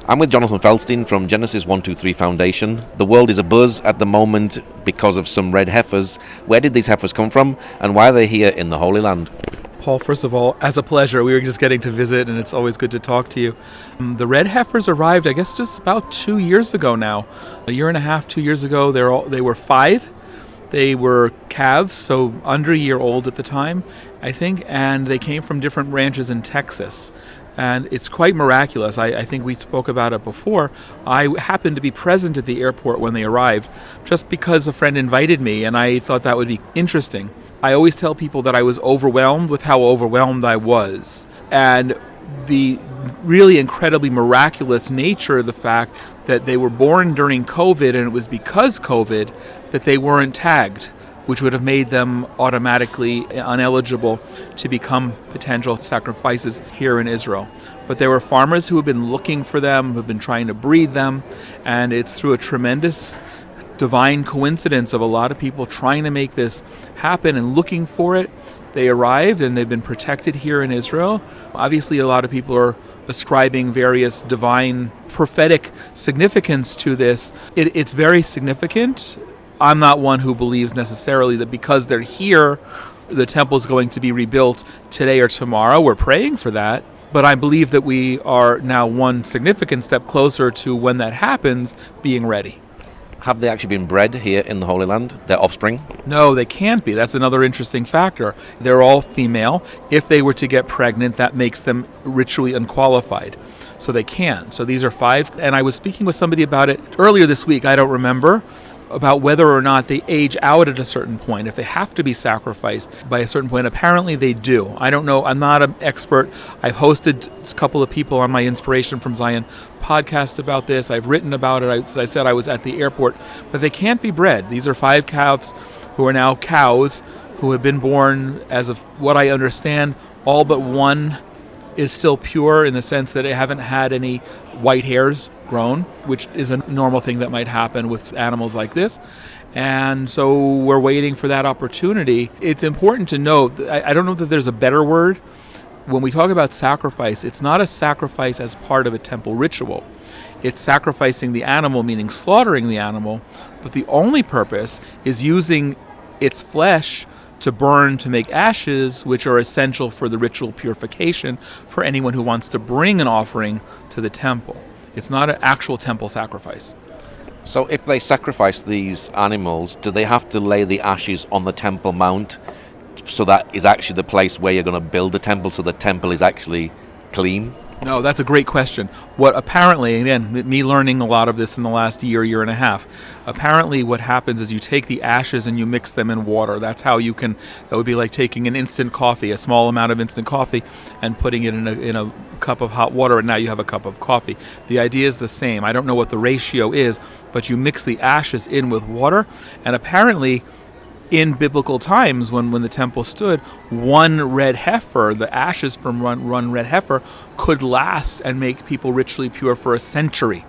I'm with Jonathan Feldstein from Genesis 123 Foundation. The world is abuzz at the moment because of some red heifers. Where did these heifers come from, and why are they here in the Holy Land? Paul, first of all, as a pleasure. We were just getting to visit, and it's always good to talk to you. The red heifers arrived, I guess, just about 2 years ago now. A year and a half, 2 years ago. They were 5. They were calves, so under a year old at the time, I think, and they came from different ranches in Texas. And it's quite miraculous. I think we spoke about it before. I happened to be present at the airport when they arrived, just because a friend invited me, and I thought that would be interesting. I always tell people that I was overwhelmed with how overwhelmed I was, and the really incredibly miraculous nature of the fact that they were born during COVID, and it was because COVID that they weren't tagged, which would have made them automatically ineligible to become potential sacrifices here in Israel. But there were farmers who have been looking for them, who have been trying to breed them, and it's through a tremendous divine coincidence of a lot of people trying to make this happen and looking for it. They arrived and they've been protected here in Israel. Obviously, a lot of people are ascribing various divine prophetic significance to this. It's very significant. I'm not one who believes necessarily that because they're here, the temple is going to be rebuilt today or tomorrow. We're praying for that. But I believe that we are now one significant step closer to when that happens, being ready. Have they actually been bred here in the Holy Land, their offspring? No, they can't be. That's another interesting factor. They're all female. If they were to get pregnant, that makes them ritually unqualified. So they can't. So these are 5. And I was speaking with somebody about it earlier this week, I don't remember, about whether or not they age out at a certain point, if they have to be sacrificed by a certain point. Apparently they do. I don't know. I'm not an expert. I've hosted a couple of people on my Inspiration from Zion podcast about this. I've written about it. As I said, I was at the airport. But they can't be bred. These are 5 calves who are now cows who have been born, as of what I understand, all but one is still pure in the sense that they haven't had any white hairs grown, which is a normal thing that might happen with animals like this. And so we're waiting for that opportunity. It's important to note, I don't know that there's a better word. When we talk about sacrifice, it's not a sacrifice as part of a temple ritual. It's sacrificing the animal, meaning slaughtering the animal, but the only purpose is using its flesh to burn to make ashes, which are essential for the ritual purification for anyone who wants to bring an offering to the temple. It's not an actual temple sacrifice. So if they sacrifice these animals, do they have to lay the ashes on the Temple Mount, so that is actually the place where you're going to build the temple, so the temple is actually clean? No, that's a great question. What apparently, again, me learning a lot of this in the last year and a half, apparently what happens is you take the ashes and you mix them in water. That's how you can, that would be like taking an instant coffee, a small amount of instant coffee, and putting it in a cup of hot water, and now you have a cup of coffee. The idea is the same. I don't know what the ratio is, but you mix the ashes in with water, and apparently in biblical times, when the temple stood, one red heifer, the ashes from one red heifer, could last and make people ritually pure for a century.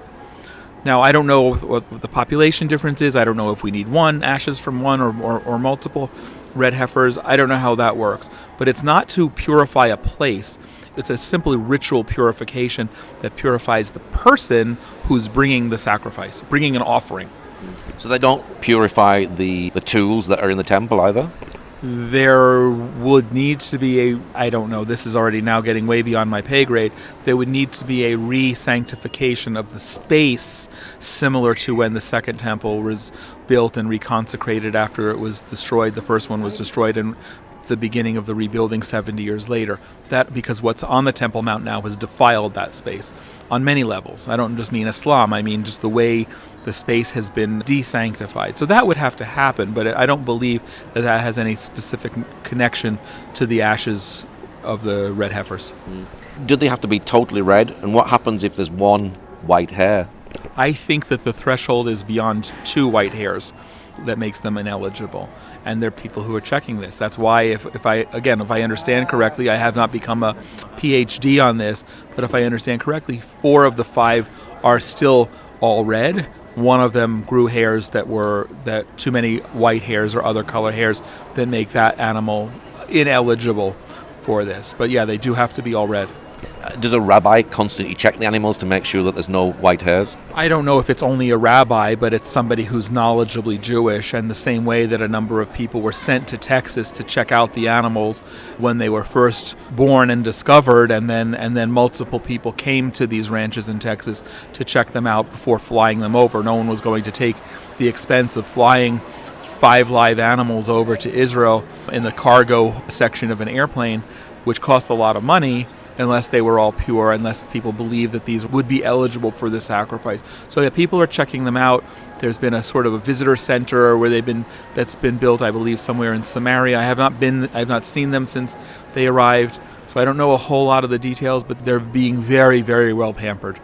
Now, I don't know what the population difference is. I don't know if we need one ashes from one or multiple red heifers. I don't know how that works. But it's not to purify a place. It's a simply ritual purification that purifies the person who's bringing the sacrifice, bringing an offering. So they don't purify the tools that are in the temple either? There would need to be I don't know, this is already now getting way beyond my pay grade, there would need to be a re-sanctification of the space, similar to when the second temple was built and reconsecrated after it was destroyed. The first one was destroyed in the beginning of the rebuilding 70 years later. That because what's on the Temple Mount now has defiled that space on many levels. I don't just mean Islam, I mean just the way the space has been desanctified. So that would have to happen, but I don't believe that has any specific connection to the ashes of the red heifers. Do they have to be totally red? And what happens if there's one white hair? I think that the threshold is beyond 2 white hairs that makes them ineligible. And there are people who are checking this. That's why if I understand correctly, I have not become a PhD on this, but if I understand correctly, 4 of the 5 are still all red. One of them grew hairs that too many white hairs or other color hairs that make that animal ineligible for this. But yeah, they do have to be all red. Does a rabbi constantly check the animals to make sure that there's no white hairs? I don't know if it's only a rabbi, but it's somebody who's knowledgeably Jewish, and the same way that a number of people were sent to Texas to check out the animals when they were first born and discovered, and then multiple people came to these ranches in Texas to check them out before flying them over. No one was going to take the expense of flying 5 live animals over to Israel in the cargo section of an airplane, which costs a lot of money, unless they were all pure, unless people believe that these would be eligible for the sacrifice. So yeah, people are checking them out. There's been a sort of a visitor center that's been built, I believe, somewhere in Samaria. I've not seen them since they arrived, so I don't know a whole lot of the details, but they're being very, very well pampered.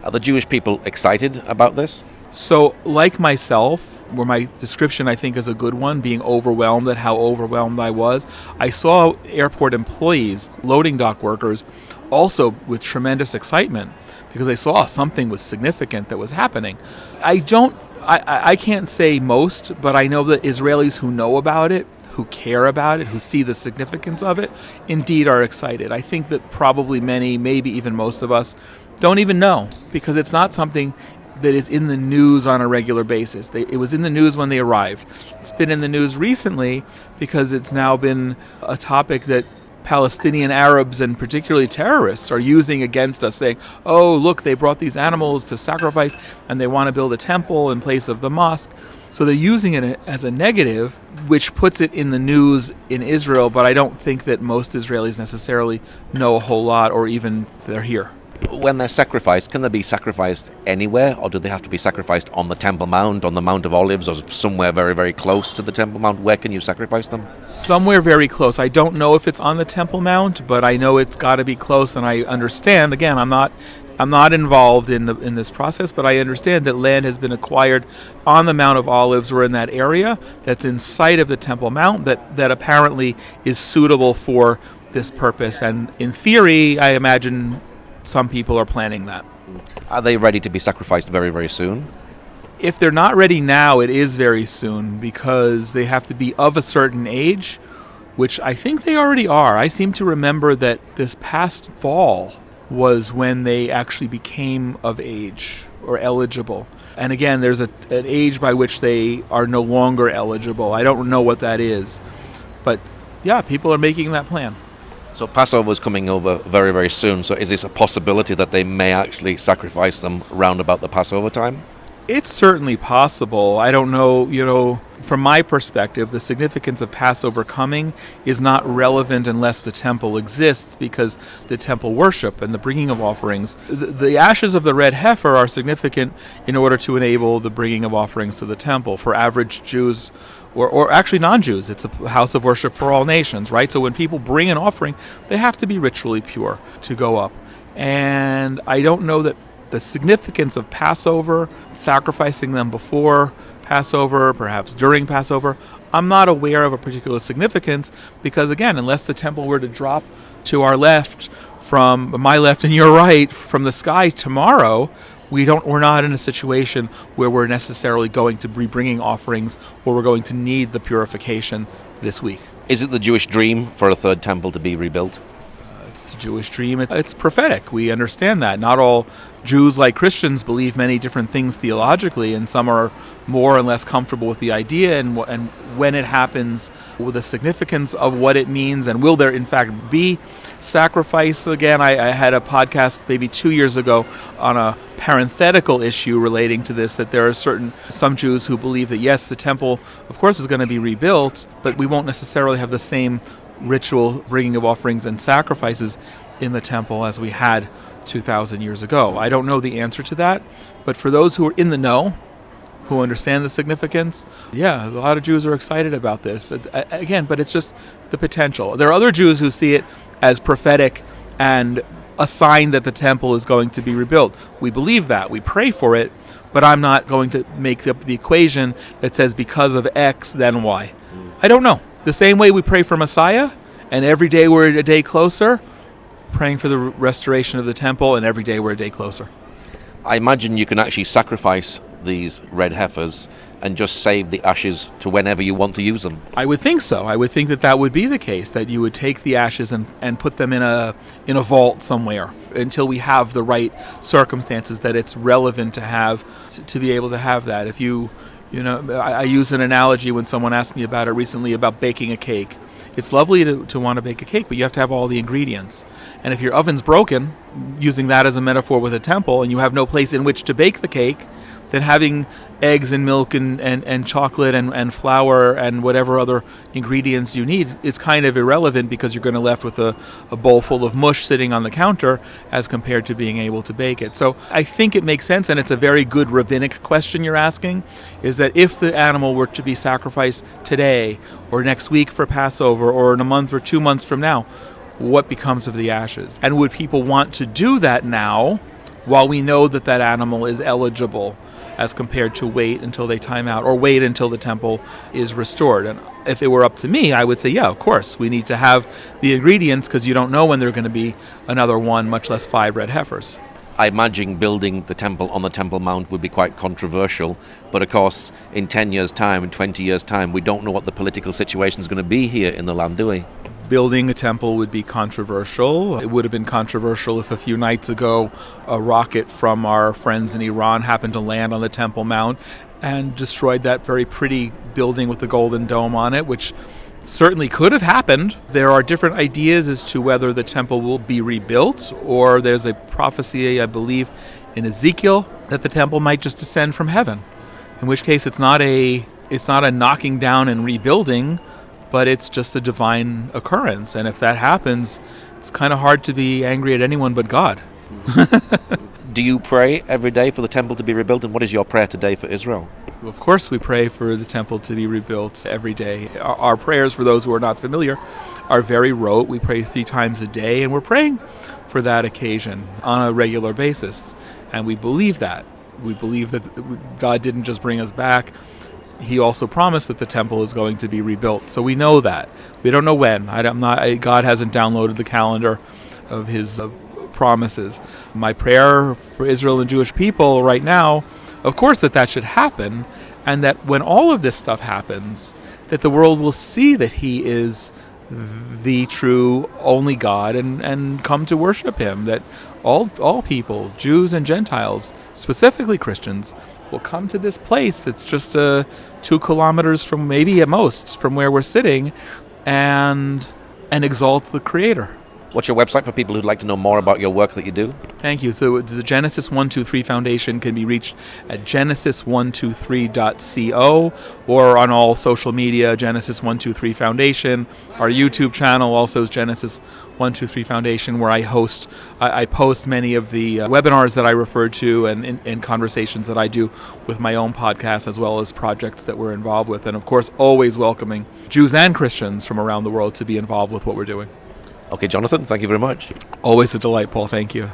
Are the Jewish people excited about this? So, like myself, where my description I think is a good one, being overwhelmed at how overwhelmed I was, I saw airport employees, loading dock workers, also with tremendous excitement because they saw something was significant that was happening. I can't say most, but I know that Israelis who know about it, who care about it, who see the significance of it, indeed are excited. I think that probably many, maybe even most of us, don't even know because it's not something that is in the news on a regular basis. It was in the news when they arrived. It's been in the news recently because it's now been a topic that Palestinian Arabs and particularly terrorists are using against us, saying, oh, look, they brought these animals to sacrifice and they want to build a temple in place of the mosque. So they're using it as a negative, which puts it in the news in Israel, but I don't think that most Israelis necessarily know a whole lot or even they're here. When they're sacrificed, can they be sacrificed anywhere, or do they have to be sacrificed on the Temple Mount, on the Mount of Olives, or somewhere very, very close to the Temple Mount? Where can you sacrifice them? Somewhere very close. I don't know if it's on the Temple Mount, but I know it's got to be close, and I understand. Again, I'm not involved in this process, but I understand that land has been acquired on the Mount of Olives or in that area that's in sight of the Temple Mount that apparently is suitable for this purpose. And in theory, I imagine some people are planning that. Are they ready to be sacrificed very, very soon? If they're not ready now, it is very soon because they have to be of a certain age, which I think they already are. I seem to remember that this past fall was when they actually became of age or eligible. And again, there's an age by which they are no longer eligible. I don't know what that is. But yeah, people are making that plan. So Passover is coming over very, very soon. So is this a possibility that they may actually sacrifice them round about the Passover time? It's certainly possible. I don't know, from my perspective, the significance of Passover coming is not relevant unless the temple exists, because the temple worship and the bringing of offerings, the ashes of the red heifer are significant in order to enable the bringing of offerings to the temple. For average Jews, or actually non-Jews, it's a house of worship for all nations, right? So when people bring an offering, they have to be ritually pure to go up. And I don't know that the significance of Passover, sacrificing them before Passover, perhaps during Passover, I'm not aware of a particular significance because, again, unless the temple were to drop to our left, from my left and your right, from the sky tomorrow, we're not in a situation where we're necessarily going to be bringing offerings or we're going to need the purification this week. Is it the Jewish dream for a third temple to be rebuilt? It's the Jewish dream. It's prophetic. We understand that. Not all Jews, like Christians, believe many different things theologically, and some are more and less comfortable with the idea and when it happens, with the significance of what it means, and will there in fact be sacrifice again. I had a podcast maybe 2 years ago on a parenthetical issue relating to this, that there are some Jews who believe that yes, the temple of course is going to be rebuilt, but we won't necessarily have the same ritual bringing of offerings and sacrifices in the temple as we had 2,000 years ago. I don't know the answer to that, but for those who are in the know, who understand the significance, yeah, a lot of Jews are excited about this. Again, but it's just the potential. There are other Jews who see it as prophetic and a sign that the temple is going to be rebuilt. We believe that. We pray for it, but I'm not going to make up the equation that says because of X, then Y. I don't know. The same way we pray for Messiah, and every day we're a day closer, praying for the restoration of the temple, and every day we're a day closer. I imagine you can actually sacrifice these red heifers and just save the ashes to whenever you want to use them? I would think so. I would think that that would be the case, that you would take the ashes and put them in a vault somewhere until we have the right circumstances that it's relevant to be able to have that. If I use an analogy when someone asked me about it recently about baking a cake. It's lovely to want to bake a cake, but you have to have all the ingredients. And if your oven's broken, using that as a metaphor with a temple, and you have no place in which to bake the cake, then having eggs and milk and chocolate and flour and whatever other ingredients you need is kind of irrelevant, because you're going to be left with a bowl full of mush sitting on the counter as compared to being able to bake it. So I think it makes sense, and it's a very good rabbinic question you're asking, is that if the animal were to be sacrificed today or next week for Passover or in a month or 2 months from now, what becomes of the ashes? And would people want to do that now while we know that that animal is eligible, as compared to wait until they time out or wait until the temple is restored? And if it were up to me, I would say, yeah, of course, we need to have the ingredients, because you don't know when there are going to be another one, much less 5 red heifers. I imagine building the temple on the Temple Mount would be quite controversial, but of course, in 10 years' time, in 20 years' time, we don't know what the political situation is going to be here in the land, do we? Building a temple would be controversial. It would have been controversial if a few nights ago a rocket from our friends in Iran happened to land on the Temple Mount and destroyed that very pretty building with the golden dome on it, which certainly could have happened. There are different ideas as to whether the temple will be rebuilt, or there's a prophecy, I believe, in Ezekiel that the temple might just descend from heaven, in which case it's not a knocking down and rebuilding, but it's just a divine occurrence. And if that happens, it's kind of hard to be angry at anyone but God. Do you pray every day for the temple to be rebuilt? And what is your prayer today for Israel? Of course, we pray for the temple to be rebuilt every day. Our prayers, for those who are not familiar, are very rote. We pray 3 times a day, and we're praying for that occasion on a regular basis. And we believe that. We believe that God didn't just bring us back. He also promised that the temple is going to be rebuilt. So we know that. We don't know when. God hasn't downloaded the calendar of his promises. My prayer for Israel and Jewish people right now, of course, that should happen, and that when all of this stuff happens, that the world will see that he is the true only God and come to worship him, that all people, Jews and Gentiles, specifically Christians, will come to this place that's just 2 kilometers from, maybe at most, from where we're sitting, and exalt the Creator. What's your website for people who'd like to know more about your work that you do? Thank you. So the Genesis 123 Foundation can be reached at genesis123.co, or on all social media, Genesis 123 Foundation. Our YouTube channel also is Genesis 123 Foundation, where I post many of the webinars that I referred to and conversations that I do with my own podcast, as well as projects that we're involved with. And of course, always welcoming Jews and Christians from around the world to be involved with what we're doing. Okay, Jonathan, thank you very much. Always a delight, Paul. Thank you.